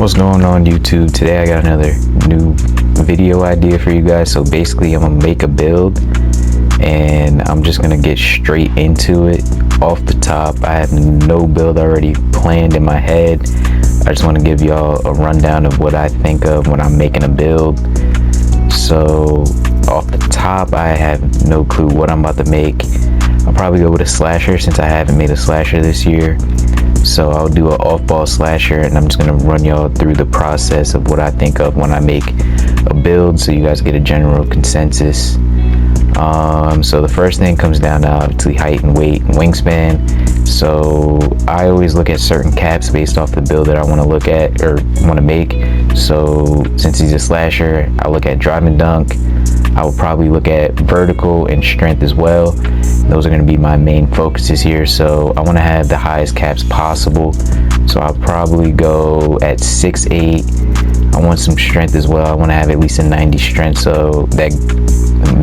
What's going on YouTube? Today I got another new video idea for you guys. So basically I'm gonna make a build and I'm just gonna get straight into it off the top. I have no build already planned in my head. I just want to give y'all a rundown of what I think of when I'm making a build. So off the top I have no clue what I'm about to make. I'll probably go with a slasher since I haven't made a slasher this year. So I'll do an off-ball slasher and I'm just gonna run y'all through the process of what I think of when I make a build so you guys get a general consensus. So the first thing comes down to obviously height and weight and wingspan. So I always look at certain caps based off the build that I want to look at or want to make. So since he's a slasher, I look at drive and dunk. I will probably look at vertical and strength as well. Those are going to be my main focuses here. So I want to have the highest caps possible. So I'll probably go at 6'8". I want some strength as well. I want to have at least a 90 strength. So that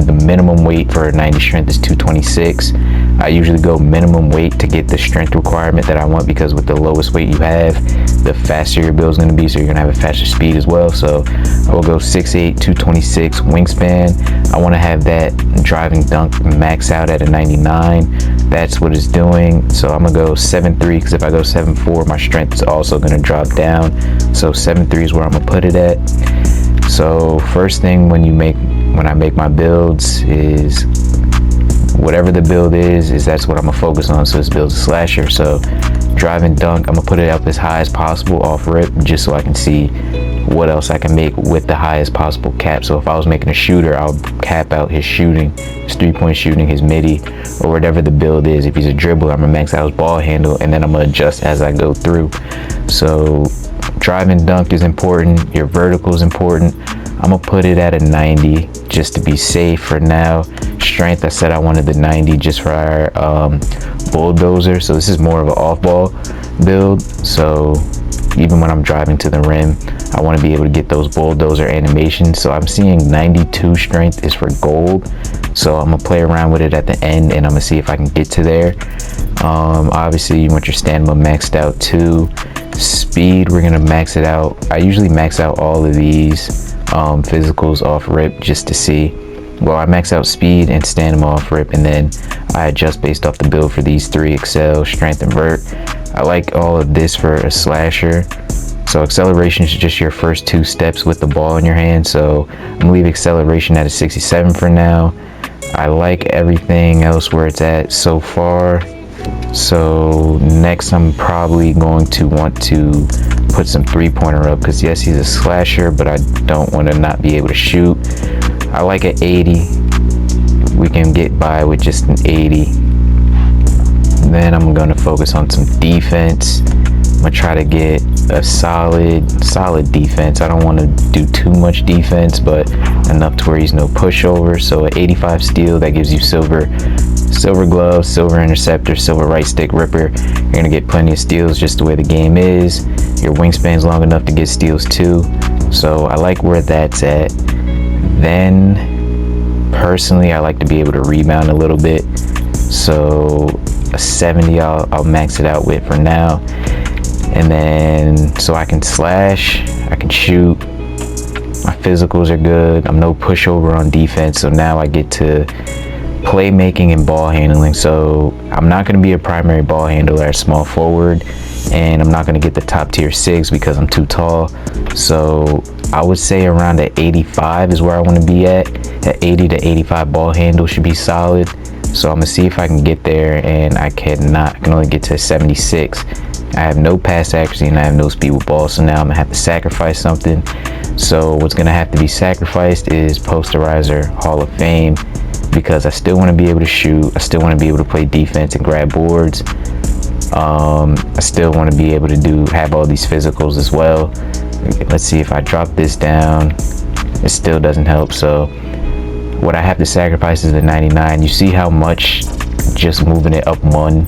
the minimum weight for a 90 strength is 226. I usually go minimum weight to get the strength requirement that I want, because with the lowest weight you have, the faster your build is going to be, so you're going to have a faster speed as well. So I will go 6'8", 226 wingspan. I want to have that driving dunk max out at a 99. That's what it's doing. So I'm going to go 7'3", because if I go 7'4", my strength is also going to drop down. So 7'3" is where I'm going to put it at. So first thing when I make my builds is whatever the build is that's what I'm gonna focus on. So this build's a slasher, so drive and dunk, I'm gonna put it up as high as possible off rip, just so I can see what else I can make with the highest possible cap. So if I was making a shooter, I'll cap out his shooting, his 3-point shooting, his midi, or whatever the build is. If he's a dribbler, I'm gonna max out his ball handle, and then I'm gonna adjust as I go through. So drive and dunk is important, your vertical is important. I'm gonna put it at a 90 just to be safe for now. Strength, I said I wanted the 90 just for our bulldozer. So this is more of an off-ball build. So even when I'm driving to the rim, I want to be able to get those bulldozer animations. So I'm seeing 92 strength is for gold. So I'm gonna play around with it at the end and I'm gonna see if I can get to there. Obviously you want your stamina maxed out too. Speed, we're gonna max it out. I usually max out all of these physicals off rip just to see. Well, I max out speed and stamina off rip, and then I adjust based off the build for these three: excel, strength, and vert. I like all of this for a slasher. So acceleration is just your first 2 steps with the ball in your hand. So I'm gonna leave acceleration at a 67 for now. I like everything else where it's at so far. So next I'm probably going to want to put some 3-pointer up, because yes, he's a slasher, but I don't want to not be able to shoot. I like an 80. We can get by with just an 80. Then I'm going to focus on some defense. I'm going to try to get a solid defense. I don't want to do too much defense, but enough to where he's no pushover. So an 85 steal, that gives you silver glove, silver interceptor, silver right stick ripper. You're gonna get plenty of steals just the way the game is. Your wingspan's long enough to get steals too. So I like where that's at. Then personally I like to be able to rebound a little bit. So a 70 I'll max it out with for now. And then so I can slash, I can shoot. My physicals are good. I'm no pushover on defense. So now I get to playmaking and ball handling. So I'm not going to be a primary ball handler at small forward, and I'm not going to get the top tier 6 because I'm too tall. So I would say around at 85 is where I want to be at. At 80 to 85 ball handle should be solid. So I'm gonna see if I can get there, and I can only get to 76. I have no pass accuracy and I have no speed with ball, so now I'm gonna have to sacrifice something. So what's gonna have to be sacrificed is Posterizer Hall of Fame, because I still want to be able to shoot. I still want to be able to play defense and grab boards. I still want to be able to have all these physicals as well. Let's see if I drop this down. It still doesn't help. So what I have to sacrifice is the 99. You see how much just moving it up 1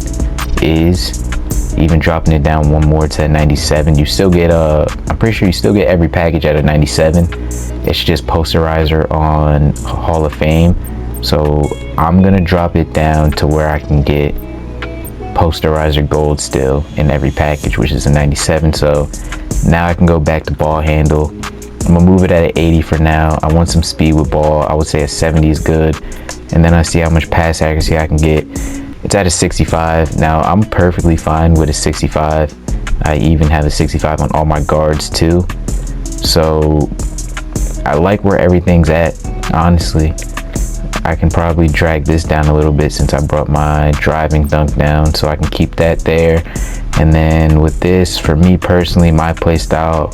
is? Even dropping it down 1 more to a 97, you still get I'm pretty sure you still get every package at a 97. It's just Posterizer on Hall of Fame. So I'm gonna drop it down to where I can get Posterizer gold still in every package, which is a 97. So Now I can go back to ball handle. I'm gonna move it at an 80 for now. I want some speed with ball. I would say a 70 is good. And then I see how much pass accuracy I can get. It's at a 65. Now I'm perfectly fine with a 65. I even have a 65 on all my guards too. So I like where everything's at, honestly. I can probably drag this down a little bit since I brought my driving dunk down, so I can keep that there. And then with this, for me personally, my play style,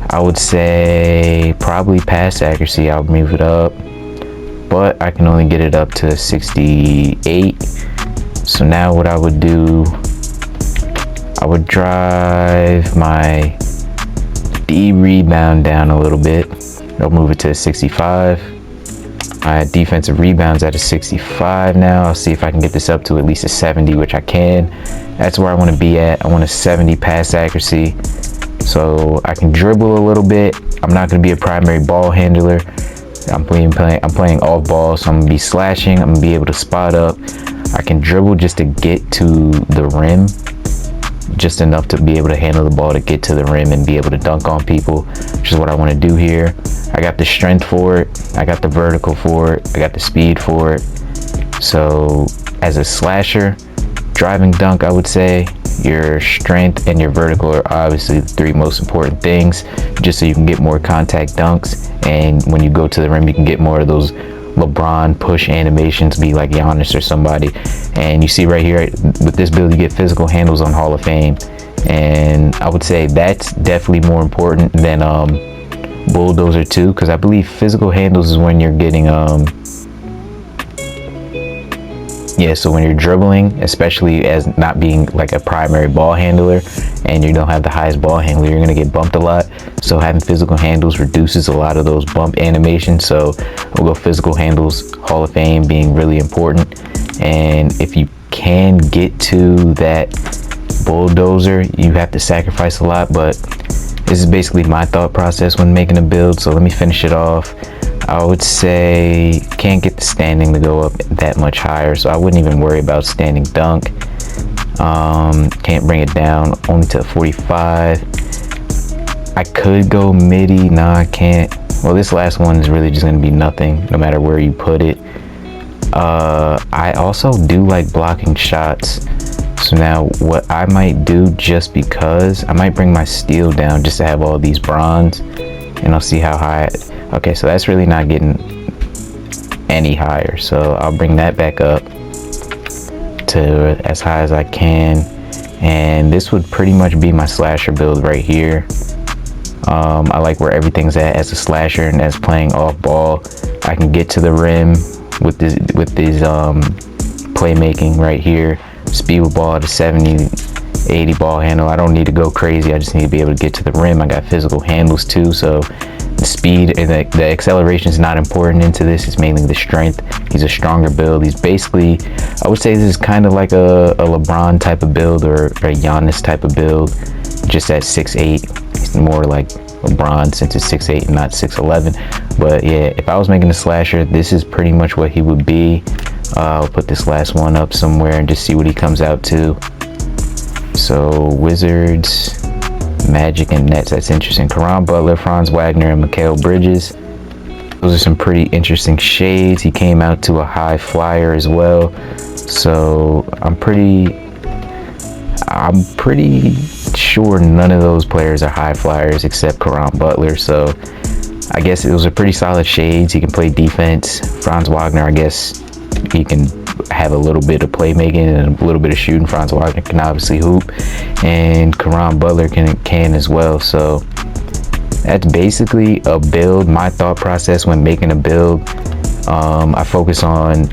I would say probably pass accuracy. I'll move it up, but I can only get it up to 68. So now what I would do, I would drive my D rebound down a little bit. I'll move it to a 65. My defensive rebounds at a 65 now. I'll see if I can get this up to at least a 70, which I can. That's where I want to be at. I want a 70 pass accuracy, so I can dribble a little bit. I'm not going to be a primary ball handler. I'm playing off ball, so I'm gonna be slashing. I'm gonna be able to spot up. I can dribble just to get to the rim, just enough to be able to handle the ball to get to the rim and be able to dunk on people, which is what I want to do here. I got the strength for it. I got the vertical for it. I got the speed for it. So as a slasher, driving dunk, I would say your strength and your vertical are obviously the three most important things, just so you can get more contact dunks, and when you go to the rim you can get more of those LeBron push animations, be like Giannis or somebody. And you see right here with this build you get physical handles on Hall of Fame, and I would say that's definitely more important than bulldozer 2, because I believe physical handles is when you're getting so when you're dribbling, especially as not being like a primary ball handler and you don't have the highest ball handler, you're gonna get bumped a lot. So having physical handles reduces a lot of those bump animations. So we'll go physical handles, Hall of Fame being really important. And if you can get to that bulldozer, you have to sacrifice a lot, but this is basically my thought process when making a build. So let me finish it off. I would say can't get the standing to go up that much higher, so I wouldn't even worry about standing dunk. Can't bring it down, only to 45. I could go midi. No, I can't. Well, this last one is really just going to be nothing no matter where you put it. I also do like blocking shots, so now what I might do, just because I might bring my steel down just to have all these bronze, and I'll see how high okay, so that's really not getting any higher, so I'll bring that back up to as high as I can. And this would pretty much be my slasher build right here. I like where everything's at as a slasher, and as playing off ball I can get to the rim with these playmaking right here. Speed with ball at a 70, 80 ball handle. I don't need to go crazy, I just need to be able to get to the rim. I got physical handles too, so the speed and the acceleration is not important into this. It's mainly the strength. He's a stronger build. He's basically, I would say this is kind of like a LeBron type of build, or a Giannis type of build, just at 6'8". He's more like LeBron since it's 6'8" and not 6'11". But yeah, if I was making a slasher, this is pretty much what he would be. I'll put this last one up somewhere and just see what he comes out to. So Wizards, Magic, and Nets, that's interesting. Caron Butler, Franz Wagner, and Mikal Bridges. Those are some pretty interesting shades. He came out to a high flyer as well. So I'm pretty sure none of those players are high flyers except Caron Butler. So I guess those are pretty solid shades. He can play defense. Franz Wagner, I guess he can have a little bit of playmaking and a little bit of shooting. Franz Wagner can obviously hoop, and Caron Butler can as well. So that's basically a build. My thought process when making a build, I focus on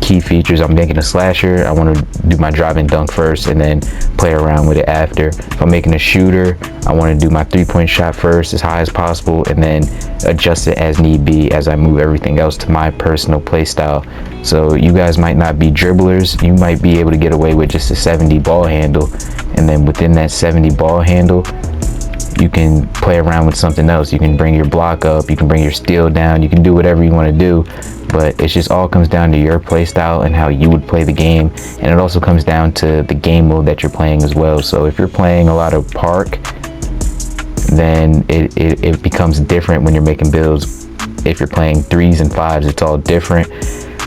key features. I'm making a slasher, I want to do my driving dunk first and then play around with it after. If I'm making a shooter, I want to do my three-point shot first as high as possible, and then adjust it as need be as I move everything else to my personal play style. So you guys might not be dribblers, you might be able to get away with just a 70 ball handle, and then within that 70 ball handle you can play around with something else. You can bring your block up, you can bring your steal down, you can do whatever you want to do, but it just all comes down to your play style and how you would play the game. And it also comes down to the game mode that you're playing as well. So if you're playing a lot of park, then it becomes different when you're making builds. If you're playing 3s and 5s, it's all different.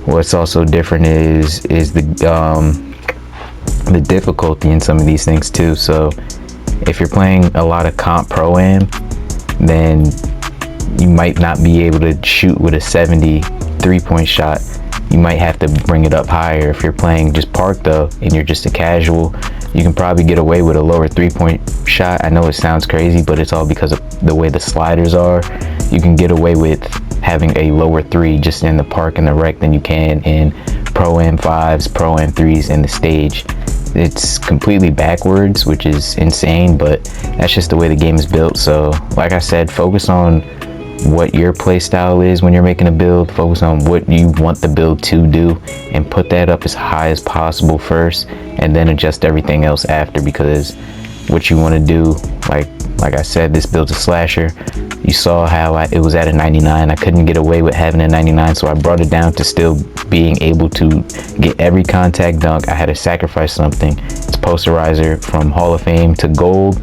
What's also different is the difficulty in some of these things too. So if you're playing a lot of comp pro-am, then you might not be able to shoot with a 70 3-point shot. You might have to bring it up higher. If you're playing just park though, and you're just a casual, you can probably get away with a lower 3-point shot. I know it sounds crazy, but it's all because of the way the sliders are. You can get away with having a lower 3 just in the park and the rec than you can in pro-am 5s, pro-am 3s, and the stage. It's completely backwards, which is insane, but that's just the way the game is built. So like I said, focus on what your play style is when you're making a build. Focus on what you want the build to do and put that up as high as possible first, and then adjust everything else after, because what you want to do, like I said, this build's a slasher. You saw how it was at a 99. I couldn't get away with having a 99, so I brought it down to still being able to get every contact dunk. I had to sacrifice something. It's posterizer from Hall of Fame to gold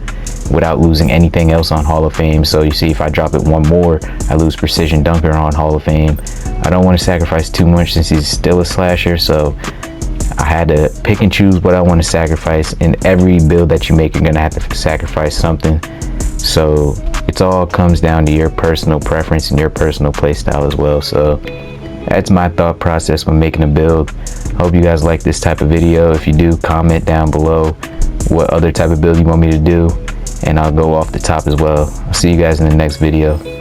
without losing anything else on Hall of Fame. So you see, if I drop it one more, I lose precision dunker on Hall of Fame. I don't want to sacrifice too much since he's still a slasher, so I had to pick and choose what I want to sacrifice. In every build that you make, you're gonna have to sacrifice something. So it all comes down to your personal preference and your personal play style as well. So that's my thought process when making a build. Hope you guys like this type of video. If you do, comment down below what other type of build you want me to do, and I'll go off the top as well. I'll see you guys in the next video.